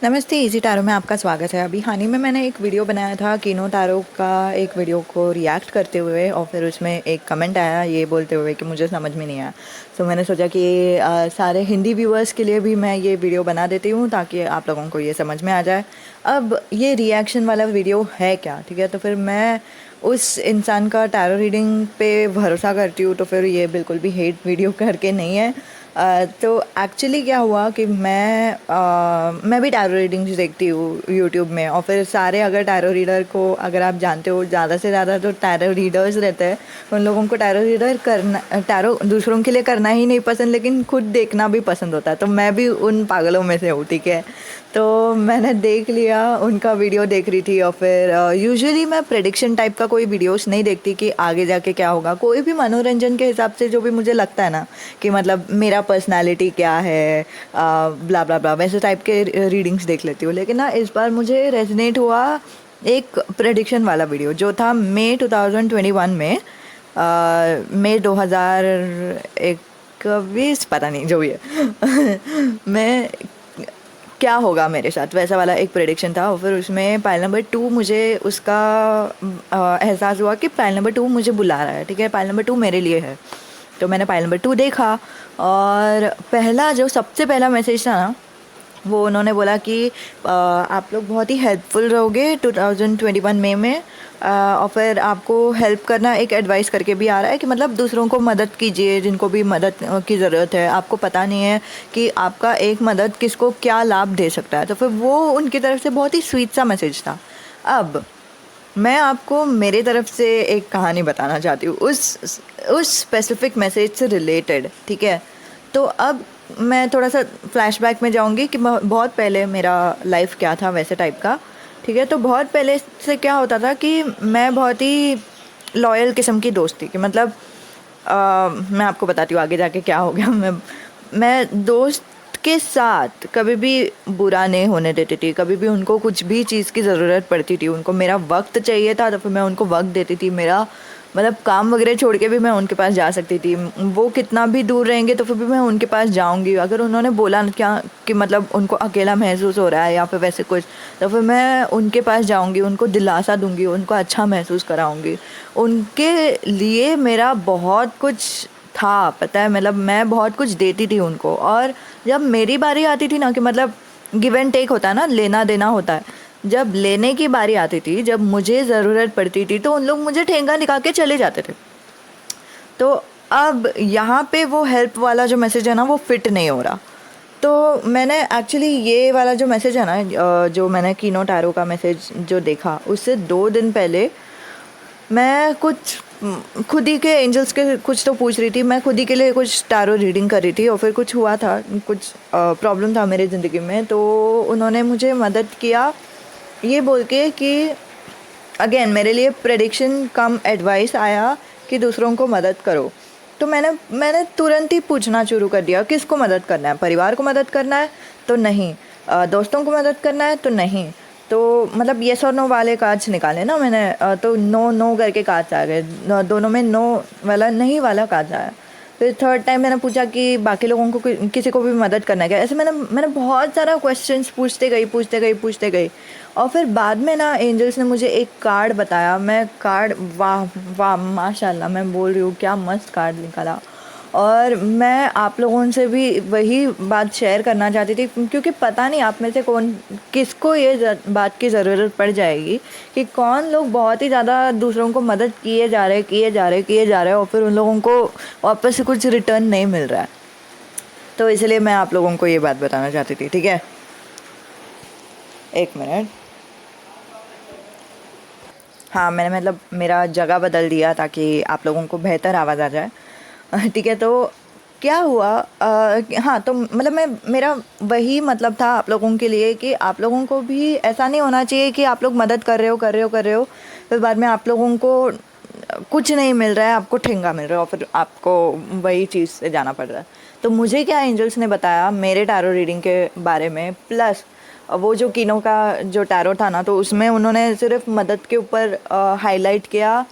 नमस्ते, easy tarot में आपका स्वागत है। अभी हाल ही में मैंने एक वीडियो बनाया था कीनो टैरो का, एक वीडियो को रिएक्ट करते हुए, और फिर उसमें एक कमेंट आया ये बोलते हुए कि मुझे समझ में नहीं आया। तो मैंने सोचा कि सारे हिंदी व्यूअर्स के लिए भी मैं ये वीडियो बना देती हूँ ताकि आप लोगों को ये समझ में आ जाए। अब ये रिएक्शन वाला वीडियो है क्या, ठीक है? तो फिर मैं उस इंसान का टैरो रीडिंग पे भरोसा करती हूँ, तो फिर ये बिल्कुल भी हेट वीडियो करके नहीं है। तो एक्चुअली क्या हुआ कि मैं भी टैरो रीडिंग्स देखती हूँ यूट्यूब में, और फिर सारे अगर टैरो रीडर को अगर आप जानते हो, ज़्यादा से ज़्यादा तो टैरो रीडर्स रहते हैं, उन लोगों को टैरो रीडर करना, टैरो दूसरों के लिए करना ही नहीं पसंद, लेकिन खुद देखना भी पसंद होता है। तो मैं भी उन पागलों में से हूँ, ठीक है? तो मैंने देख लिया, उनका वीडियो देख रही थी, और फिर यूजुअली मैं प्रेडिक्शन टाइप का कोई वीडियोस नहीं देखती कि आगे जाके क्या होगा। कोई भी मनोरंजन के हिसाब से जो भी मुझे लगता है ना कि मतलब मेरा पर्सनालिटी क्या है, ब्ला ब्ला ब्ला, वैसे टाइप के रीडिंग्स देख लेती हूँ। लेकिन ना इस बार मुझे रेजनेट हुआ एक प्रेडिक्शन वाला वीडियो जो था मई 2021 में, मई 2021, पता नहीं जो भी है मैं क्या होगा मेरे साथ, वैसा वाला एक प्रेडिक्शन था। और फिर उसमें पाइल नंबर 2 मुझे उसका एहसास हुआ कि पाइल नंबर 2 मुझे बुला रहा है, ठीक है? पाइल नंबर 2 मेरे लिए है। तो मैंने पाइल नंबर 2 देखा, और पहला जो सबसे पहला मैसेज था ना, वो उन्होंने बोला कि आप लोग बहुत ही हेल्पफुल रहोगे 2021 में, और फिर आपको हेल्प करना एक एडवाइस करके भी आ रहा है कि मतलब दूसरों को मदद कीजिए जिनको भी मदद की ज़रूरत है। आपको पता नहीं है कि आपका एक मदद किसको क्या लाभ दे सकता है। तो फिर वो उनकी तरफ से बहुत ही स्वीट सा मैसेज था। अब मैं आपको मेरे तरफ से एक कहानी बताना चाहती हूँ उस स्पेसिफिक मैसेज से रिलेटेड, ठीक है? तो अब मैं थोड़ा सा फ्लैशबैक में जाऊँगी कि बहुत पहले मेरा लाइफ क्या था, वैसे टाइप का, ठीक है? तो बहुत पहले से क्या होता था कि मैं बहुत ही लॉयल किस्म की दोस्त थी कि मतलब मैं आपको बताती हूँ आगे जाके क्या हो गया। मैं दोस्त के साथ कभी भी बुरा नहीं होने देती थी। कभी भी उनको कुछ भी चीज़ की ज़रूरत पड़ती थी, उनको मेरा वक्त चाहिए था तो फिर मैं उनको वक्त देती थी। मेरा मतलब काम वगैरह छोड़ के भी मैं उनके पास जा सकती थी। वो कितना भी दूर रहेंगे तो फिर भी मैं उनके पास जाऊंगी। अगर उन्होंने बोला क्या कि मतलब उनको अकेला महसूस हो रहा है या फिर वैसे कुछ, तो फिर मैं उनके पास जाऊंगी, उनको दिलासा दूंगी, उनको अच्छा महसूस कराऊंगी। उनके लिए मेरा बहुत कुछ था, पता है? मतलब मैं बहुत कुछ देती थी उनको। और जब मेरी बारी आती थी ना कि मतलब गिव एंड टेक होता है ना, लेना देना होता है, जब लेने की बारी आती थी, जब मुझे ज़रूरत पड़ती थी, तो उन लोग मुझे ठेंगा निकाल के चले जाते थे। तो अब यहाँ पे वो हेल्प वाला जो मैसेज है ना, वो फिट नहीं हो रहा। तो मैंने एक्चुअली ये वाला जो मैसेज है ना, जो मैंने कीनो टैरो का मैसेज जो देखा, उससे 2 दिन पहले मैं कुछ खुद ही के एंजल्स के कुछ तो पूछ रही थी। मैं खुद ही के लिए कुछ टैरो रीडिंग कर रही थी, और फिर कुछ हुआ था, कुछ प्रॉब्लम था मेरी ज़िंदगी में। तो उन्होंने मुझे मदद किया ये बोल के कि अगेन मेरे लिए प्रेडिक्शन कम एडवाइस आया कि दूसरों को मदद करो। तो मैंने तुरंत ही पूछना शुरू कर दिया, किसको मदद करना है? परिवार को मदद करना है तो नहीं, दोस्तों को मदद करना है तो नहीं। तो मतलब येस और नो वाले कार्ड्स निकाले ना मैंने, तो नो नो करके कार्ड्स आ गए, दोनों में नो वाला नहीं वाला कार्ड्स आया। फिर थर्ड टाइम मैंने पूछा कि बाकी लोगों को किसी को भी मदद करना है क्या? ऐसे मैंने बहुत सारा क्वेश्चंस पूछते गई। और फिर बाद में ना एंजल्स ने मुझे एक कार्ड बताया। मैं कार्ड, वाह वाह माशाल्लाह, मैं बोल रही हूँ क्या मस्त कार्ड निकाला। और मैं आप लोगों से भी वही बात शेयर करना चाहती थी, क्योंकि पता नहीं आप में से कौन किसको ये बात की ज़रूरत पड़ जाएगी कि कौन लोग बहुत ही ज़्यादा दूसरों को मदद किए जा रहे और फिर उन लोगों को वापस से कुछ रिटर्न नहीं मिल रहा है। तो इसलिए मैं आप लोगों को ये बात बताना चाहती थी, ठीक है? एक मिनट। हाँ, मैंने मतलब मेरा जगह बदल दिया ताकि आप लोगों को बेहतर आवाज़ आ जाए। ठीक है? तो क्या हुआ, हाँ, तो मतलब मेरा वही मतलब था आप लोगों के लिए कि आप लोगों को भी ऐसा नहीं होना चाहिए कि आप लोग मदद कर रहे हो, फिर बाद में आप लोगों को कुछ नहीं मिल रहा है, आपको ठेंगा मिल रहा है, और फिर आपको वही चीज़ से जाना पड़ रहा है। तो मुझे क्या एंजल्स ने बताया मेरे टैरो रीडिंग के बारे में, प्लस वो जो कीनो का जो टैरो था ना, तो उसमें उन्होंने सिर्फ मदद के ऊपर हाईलाइट किया,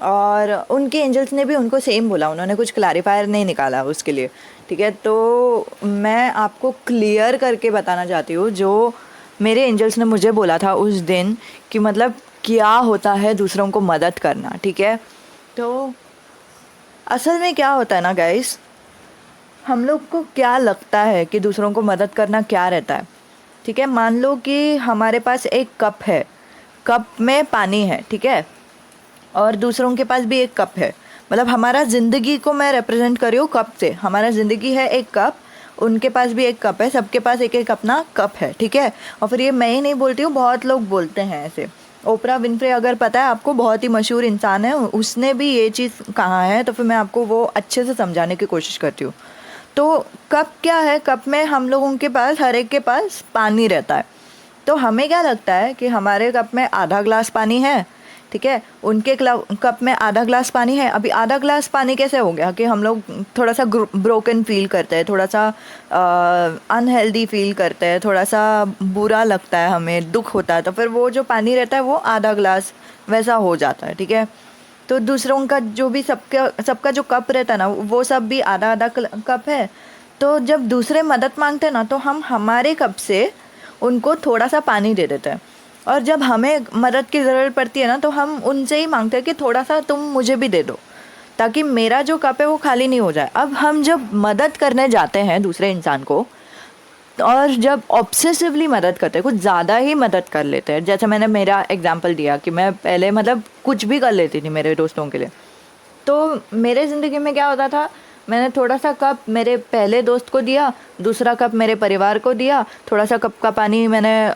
और उनके एंजल्स ने भी उनको सेम बोला, उन्होंने कुछ क्लैरिफायर नहीं निकाला उसके लिए, ठीक है? तो मैं आपको क्लियर करके बताना चाहती हूँ, जो मेरे एंजल्स ने मुझे बोला था उस दिन कि मतलब क्या होता है दूसरों को मदद करना, ठीक है। तो असल में क्या होता है ना गाइस, हम लोग को क्या लगता है कि दूसरों को मदद करना क्या रहता है, ठीक है। मान लो कि हमारे पास एक कप है, कप में पानी है, ठीक है, और दूसरों के पास भी एक कप है। मतलब हमारा ज़िंदगी को मैं रिप्रेजेंट कर रही हूँ कप से। हमारा ज़िंदगी है एक कप, उनके पास भी एक कप है, सबके पास एक एक अपना कप है, ठीक है। और फिर ये मैं ही नहीं बोलती हूँ, बहुत लोग बोलते हैं ऐसे। ओपरा विनफ्रे अगर पता है आपको, बहुत ही मशहूर इंसान है, उसने भी ये चीज़ कहा है, तो फिर मैं आपको वो अच्छे से समझाने की कोशिश करती हूँ। तो कप क्या है, कप में हम लोगों के पास, हर एक के पास पानी रहता है। तो हमें क्या लगता है कि हमारे कप में आधा ग्लास पानी है, ठीक है, उनके कप में आधा ग्लास पानी है। अभी आधा ग्लास पानी कैसे हो गया कि हम लोग थोड़ा सा ब्रोकन फील करते हैं, थोड़ा सा अनहेल्दी फील करते हैं, थोड़ा सा बुरा लगता है, हमें दुख होता है, तो फिर वो जो पानी रहता है वो आधा ग्लास वैसा हो जाता है, ठीक है। तो दूसरों का जो भी सबका जो कप रहता है ना, वो सब भी आधा आधा कप है। तो जब दूसरे मदद मांगते हैं ना, तो हम हमारे कप से उनको थोड़ा सा पानी दे देते हैं। और जब हमें मदद की ज़रूरत पड़ती है ना, तो हम उनसे ही मांगते हैं कि थोड़ा सा तुम मुझे भी दे दो, ताकि मेरा जो कप है वो खाली नहीं हो जाए। अब हम जब मदद करने जाते हैं दूसरे इंसान को, और जब ऑब्सेसिवली मदद करते हैं, कुछ ज़्यादा ही मदद कर लेते हैं, जैसे मैंने मेरा एग्जांपल दिया कि मैं पहले मतलब कुछ भी कर लेती थी मेरे दोस्तों के लिए। तो मेरे ज़िंदगी में क्या होता था, मैंने थोड़ा सा कप मेरे पहले दोस्त को दिया, दूसरा कप मेरे परिवार को दिया, थोड़ा सा कप का पानी मैंने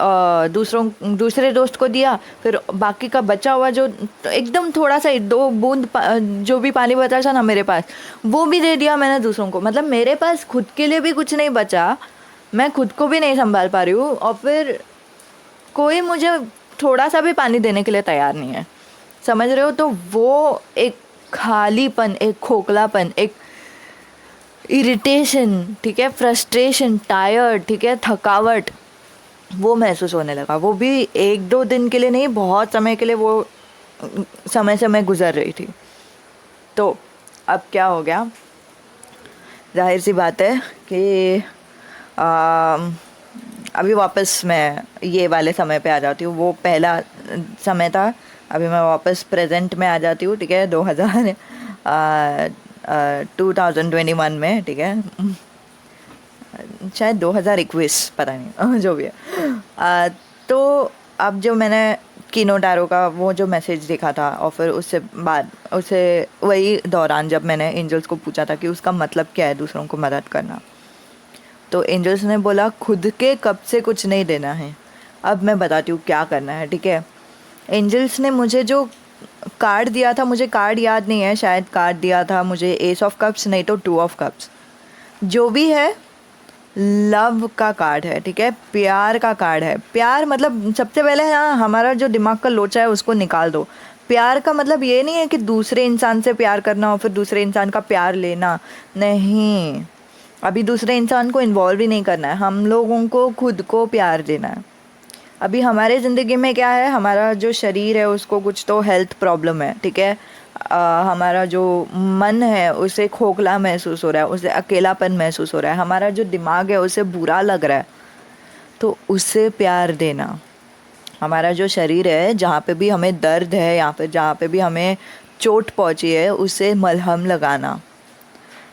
दूसरे दोस्त को दिया, फिर बाकी का बचा हुआ जो एकदम थोड़ा सा 2 बूंद जो भी पानी बचा था ना मेरे पास, वो भी दे दिया मैंने दूसरों को। मतलब मेरे पास खुद के लिए भी कुछ नहीं बचा, मैं खुद को भी नहीं संभाल पा रही हूँ, और फिर कोई मुझे थोड़ा सा भी पानी देने के लिए तैयार नहीं है, समझ रहे हो। तो वो एक खालीपन, एक खोखलापन, एक इरिटेशन, ठीक है, फ्रस्ट्रेशन, टायर्ड, ठीक है, थकावट, वो महसूस होने लगा। वो भी 1-2 दिन के लिए नहीं, बहुत समय के लिए वो समय से मैं गुजर रही थी। तो अब क्या हो गया, जाहिर सी बात है कि अभी वापस मैं ये वाले समय पे आ जाती हूँ। वो पहला समय था, अभी मैं वापस प्रेजेंट में आ जाती हूँ, ठीक है, 2021 में, ठीक है, शायद 2021, पता नहीं जो भी है। तो अब जो मैंने कीनो टैरो का वो जो मैसेज देखा था, और फिर उससे बाद वही दौरान जब मैंने एंजल्स को पूछा था कि उसका मतलब क्या है दूसरों को मदद करना, तो एंजल्स ने बोला खुद के कप से कुछ नहीं देना है। अब मैं बताती हूँ क्या करना है, ठीक है। एंजल्स ने मुझे जो कार्ड दिया था, मुझे कार्ड याद नहीं है, शायद कार्ड दिया था मुझे एस ऑफ कप्स, नहीं तो 2 ऑफ कप्स, जो भी है लव का कार्ड है, ठीक है, प्यार का कार्ड है। प्यार मतलब सबसे पहले ना हमारा जो दिमाग का लोचा है उसको निकाल दो। प्यार का मतलब ये नहीं है कि दूसरे इंसान से प्यार करना और फिर दूसरे इंसान का प्यार लेना, नहीं, अभी दूसरे इंसान को इन्वॉल्व ही नहीं करना है, हम लोगों को खुद को प्यार देना है। अभी हमारे ज़िंदगी में क्या है, हमारा जो शरीर है उसको कुछ तो हेल्थ प्रॉब्लम है, ठीक है, हमारा जो मन है उसे खोखला महसूस हो रहा है, उसे अकेलापन महसूस हो रहा है, हमारा जो दिमाग है उसे बुरा लग रहा है, तो उसे प्यार देना। हमारा जो शरीर है, जहाँ पे भी हमें दर्द है, यहाँ पे जहाँ पे भी हमें चोट पहुँची है, उसे मलहम लगाना,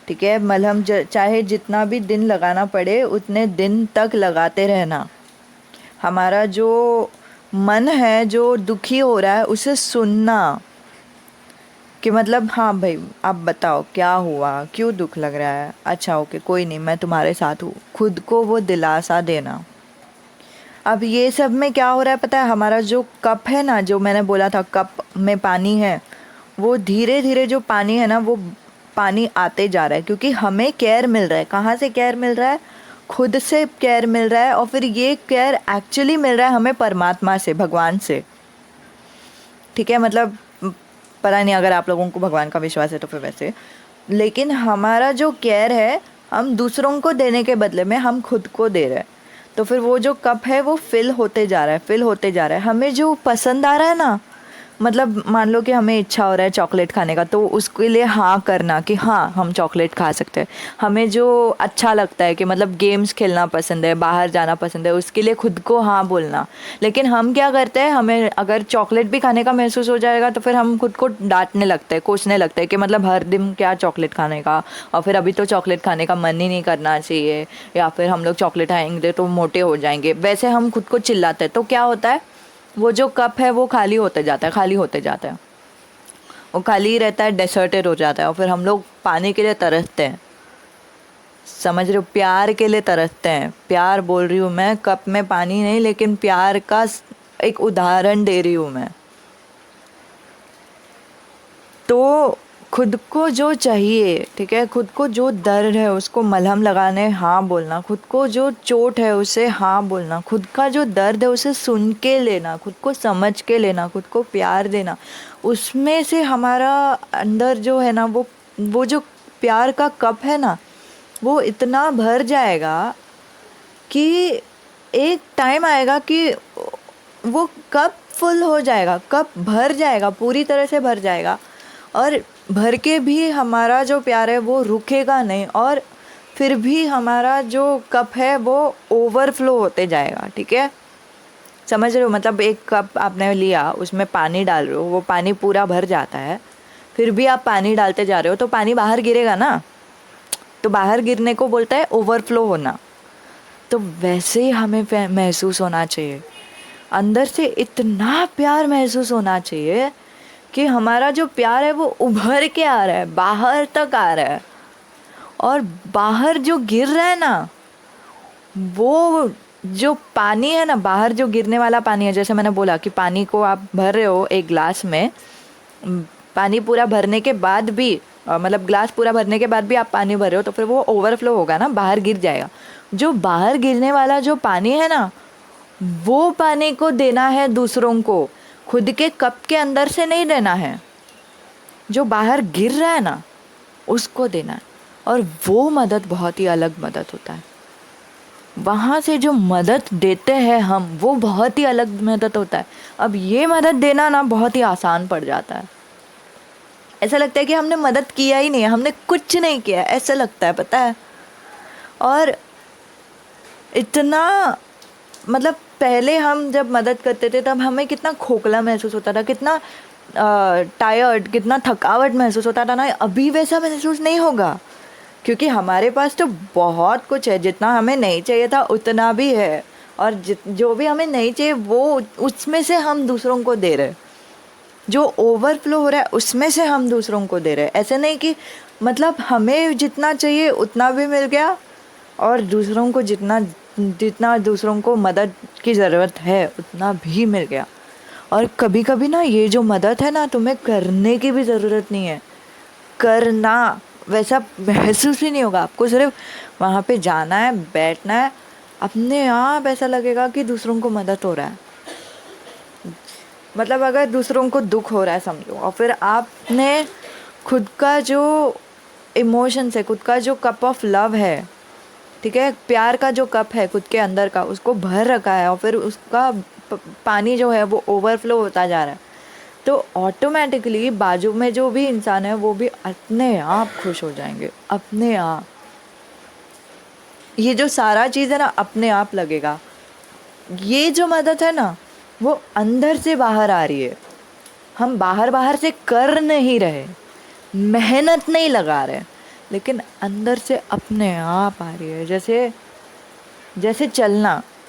ठीक है। मलहम चाहे जितना भी दिन लगाना पड़े उतने दिन तक लगाते रहना। हमारा जो मन है जो दुखी हो रहा है उसे सुनना, कि मतलब हाँ भाई आप बताओ क्या हुआ, क्यों दुख लग रहा है, अच्छा ओके कोई नहीं, मैं तुम्हारे साथ हूँ, खुद को वो दिलासा देना। अब ये सब में क्या हो रहा है पता है, हमारा जो कप है ना, जो मैंने बोला था कप में पानी है, वो धीरे धीरे जो पानी है ना, वो पानी आते जा रहा है, क्योंकि हमें केयर मिल रहा है। कहाँ से केयर मिल रहा है, खुद से केयर मिल रहा है, और फिर ये केयर एक्चुअली मिल रहा है हमें परमात्मा से, भगवान से, ठीक है। मतलब पता नहीं अगर आप लोगों को भगवान का विश्वास है तो फिर वैसे, लेकिन हमारा जो केयर है हम दूसरों को देने के बदले में हम खुद को दे रहे हैं। तो फिर वो जो कप है वो फिल होते जा रहा है, फिल होते जा रहा है। हमें जो पसंद आ रहा है ना मतलब मान लो कि हमें इच्छा हो रहा है चॉकलेट खाने का, तो उसके लिए हाँ करना कि हाँ हम चॉकलेट खा सकते हैं। हमें जो अच्छा लगता है कि मतलब गेम्स खेलना पसंद है, बाहर जाना पसंद है, उसके लिए खुद को हाँ बोलना। लेकिन हम क्या करते हैं, हमें अगर चॉकलेट भी खाने का महसूस हो जाएगा तो फिर हम खुद को डांटने लगते हैं, कोसने लगते हैं कि मतलब हर दिन क्या चॉकलेट खाने का, और फिर अभी तो चॉकलेट खाने का मन ही नहीं करना चाहिए, या फिर हम लोग चॉकलेट खाएंगे तो मोटे हो जाएंगे, वैसे हम खुद को चिल्लाते हैं। तो क्या होता है, वो जो कप है वो खाली होते जाता है, खाली होते जाता है, वो खाली ही रहता है, डेसर्टेड हो जाता है, और फिर हम लोग पानी के लिए तरसते हैं। समझ रहे हो, प्यार के लिए तरसते हैं। प्यार बोल रही हूँ मैं, कप में पानी नहीं, लेकिन प्यार का एक उदाहरण दे रही हूँ मैं। तो खुद को जो चाहिए, ठीक है, खुद को जो दर्द है उसको मलहम लगाने हाँ बोलना, खुद को जो चोट है उसे हाँ बोलना, खुद का जो दर्द है उसे सुन के लेना, खुद को समझ के लेना, खुद को प्यार देना, उसमें से हमारा अंदर जो है ना, वो जो प्यार का कप है ना, वो इतना भर जाएगा कि एक टाइम आएगा कि वो कप फुल हो जाएगा, कप भर जाएगा, पूरी तरह से भर जाएगा, और भर के भी हमारा जो प्यार है वो रुकेगा नहीं, और फिर भी हमारा जो कप है वो ओवरफ्लो होते जाएगा। ठीक है, समझ रहे हो, मतलब एक कप आपने लिया, उसमें पानी डाल रहे हो, वो पानी पूरा भर जाता है, फिर भी आप पानी डालते जा रहे हो तो पानी बाहर गिरेगा ना, तो बाहर गिरने को बोलता है ओवरफ्लो होना। तो वैसे ही हमें महसूस होना चाहिए, अंदर से इतना प्यार महसूस होना चाहिए कि हमारा जो प्यार है वो उभर के आ रहा है, बाहर तक आ रहा है, और बाहर जो गिर रहा है ना, वो जो पानी है ना, बाहर जो गिरने वाला पानी है, जैसे मैंने बोला कि पानी को आप भर रहे हो एक ग्लास में, पानी पूरा भरने के बाद भी मतलब ग्लास पूरा भरने के बाद भी आप पानी भर रहे हो तो फिर वो ओवरफ्लो होगा ना, बाहर गिर जाएगा। जो बाहर गिरने वाला जो पानी है ना, वो पानी को देना है दूसरों को, खुद के कप के अंदर से नहीं देना है। जो बाहर गिर रहा है ना उसको देना है, और वो मदद बहुत ही अलग मदद होता है। वहाँ से जो मदद देते हैं हम, वो बहुत ही अलग मदद होता है। अब ये मदद देना ना बहुत ही आसान पड़ जाता है, ऐसा लगता है कि हमने मदद किया ही नहीं है, हमने कुछ नहीं किया, ऐसा लगता है, पता है। और इतना मतलब पहले हम जब मदद करते थे तब हमें कितना खोखला महसूस होता था, कितना टायर्ड, कितना थकावट महसूस होता था ना। अभी वैसा महसूस नहीं होगा, क्योंकि हमारे पास तो बहुत कुछ है, जितना हमें नहीं चाहिए था उतना भी है, और जो भी हमें नहीं चाहिए वो उसमें से हम दूसरों को दे रहे, जो ओवरफ्लो हो रहा है उसमें से हम दूसरों को दे रहे। ऐसे नहीं कि मतलब हमें जितना चाहिए उतना भी मिल गया, और दूसरों को जितना जितना दूसरों को मदद की ज़रूरत है उतना भी मिल गया। और कभी कभी ना ये जो मदद है ना, तुम्हें करने की भी ज़रूरत नहीं है, करना वैसा महसूस ही नहीं होगा आपको, सिर्फ वहाँ पे जाना है, बैठना है, अपने आप ऐसा लगेगा कि दूसरों को मदद हो रहा है। मतलब अगर दूसरों को दुख हो रहा है समझो, और फिर आपने खुद का जो इमोशंस है, खुद का जो कप ऑफ लव है, ठीक है, प्यार का जो कप है खुद के अंदर का, उसको भर रखा है, और फिर उसका पानी जो है वो ओवरफ्लो होता जा रहा है, तो ऑटोमेटिकली बाजू में जो भी इंसान है वो भी अपने आप खुश हो जाएंगे, अपने आप। ये जो सारा चीज़ है ना अपने आप लगेगा। ये जो मदद है ना वो अंदर से बाहर आ रही है, हम बाहर बाहर से कर नहीं रहे, मेहनत नहीं लगा रहे, लेकिन अंदर से अपने आप आ रही है। जैसे जैसे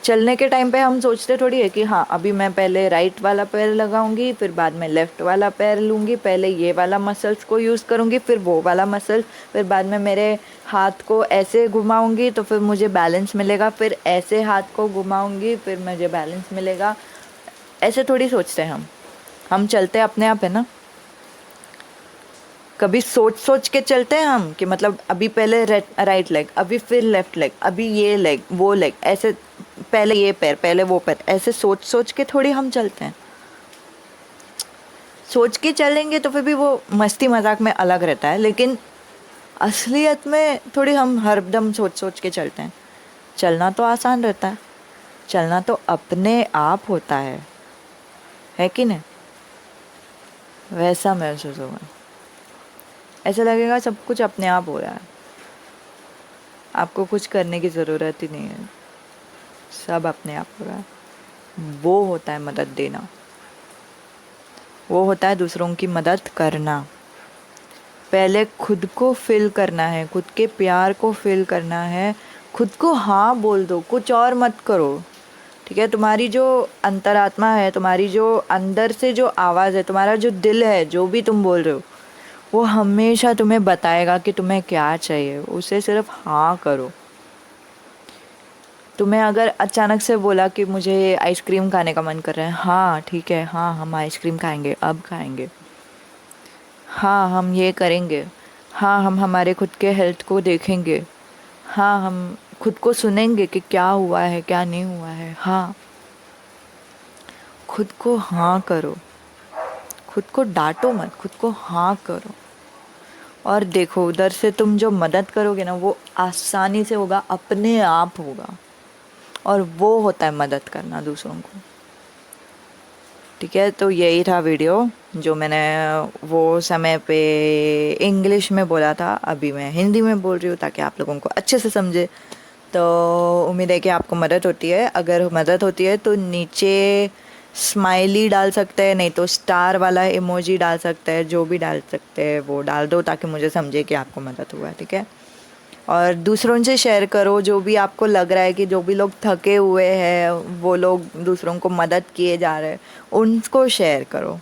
चलने के टाइम पे हम सोचते थोड़ी है कि हाँ अभी मैं पहले राइट वाला पैर लगाऊंगी, फिर बाद में लेफ़्ट वाला पैर लूँगी, पहले ये वाला मसल्स को यूज़ करूँगी, फिर वो वाला मसल, फिर बाद में मेरे हाथ को ऐसे घुमाऊँगी तो फिर मुझे बैलेंस मिलेगा, फिर ऐसे हाथ को घुमाऊँगी फिर मुझे बैलेंस मिलेगा। ऐसे थोड़ी सोचते हैं हम चलते अपने आप है ना। कभी सोच सोच के चलते हैं हम कि मतलब अभी पहले राइट लेग, अभी फिर लेफ़्ट लेग, अभी ये लेग वो लेग, ऐसे पहले ये पैर पहले वो पैर, ऐसे सोच सोच के थोड़ी हम चलते हैं। सोच के चलेंगे तो फिर भी वो मस्ती मजाक में अलग रहता है, लेकिन असलियत में थोड़ी हम हरदम सोच सोच के चलते हैं। चलना तो आसान रहता है, चलना तो अपने आप होता है कि नहीं। वैसा महसूस होगा। ऐसा लगेगा सब कुछ अपने आप हो रहा है, आपको कुछ करने की ज़रूरत ही नहीं है, सब अपने आप हो रहा है। वो होता है मदद देना, वो होता है दूसरों की मदद करना। पहले खुद को फिल करना है, खुद के प्यार को फिल करना है, खुद को हाँ बोल दो, कुछ और मत करो। ठीक है, तुम्हारी जो अंतरात्मा है, तुम्हारी जो अंदर से जो आवाज़ है, तुम्हारा जो दिल है, जो भी तुम बोल रहे हो, वो हमेशा तुम्हें बताएगा कि तुम्हें क्या चाहिए। उसे सिर्फ हाँ करो। तुम्हें अगर अचानक से बोला कि मुझे आइसक्रीम खाने का मन कर रहा है, हाँ ठीक है, हाँ हम आइसक्रीम खाएंगे, अब खाएंगे। हाँ हम ये करेंगे। हाँ हम हमारे खुद के हेल्थ को देखेंगे। हाँ हम खुद को सुनेंगे कि क्या हुआ है क्या नहीं हुआ है। हाँ, खुद को हाँ करो, खुद को डांटो मत, खुद को हाँ करो। और देखो उधर से तुम जो मदद करोगे ना, वो आसानी से होगा, अपने आप होगा। और वो होता है मदद करना दूसरों को। ठीक है, तो यही था वीडियो जो मैंने वो समय पे इंग्लिश में बोला था, अभी मैं हिंदी में बोल रही हूँ ताकि आप लोगों को अच्छे से समझे। तो उम्मीद है कि आपको मदद होती है। अगर मदद होती है तो नीचे स्माइली डाल सकते हैं, नहीं तो स्टार वाला इमोजी डाल सकते हैं, जो भी डाल सकते हैं वो डाल दो ताकि मुझे समझे कि आपको मदद हुआ है। ठीक है, और दूसरों से शेयर करो, जो भी आपको लग रहा है कि जो भी लोग थके हुए हैं, वो लोग दूसरों को मदद किए जा रहे हैं, उनको शेयर करो।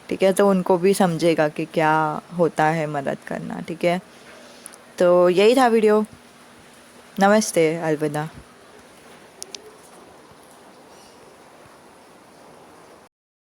ठीक है, तो उनको भी समझेगा कि क्या होता है मदद करना। ठीक है, तो यही था वीडियो। नमस्ते, अलविदा।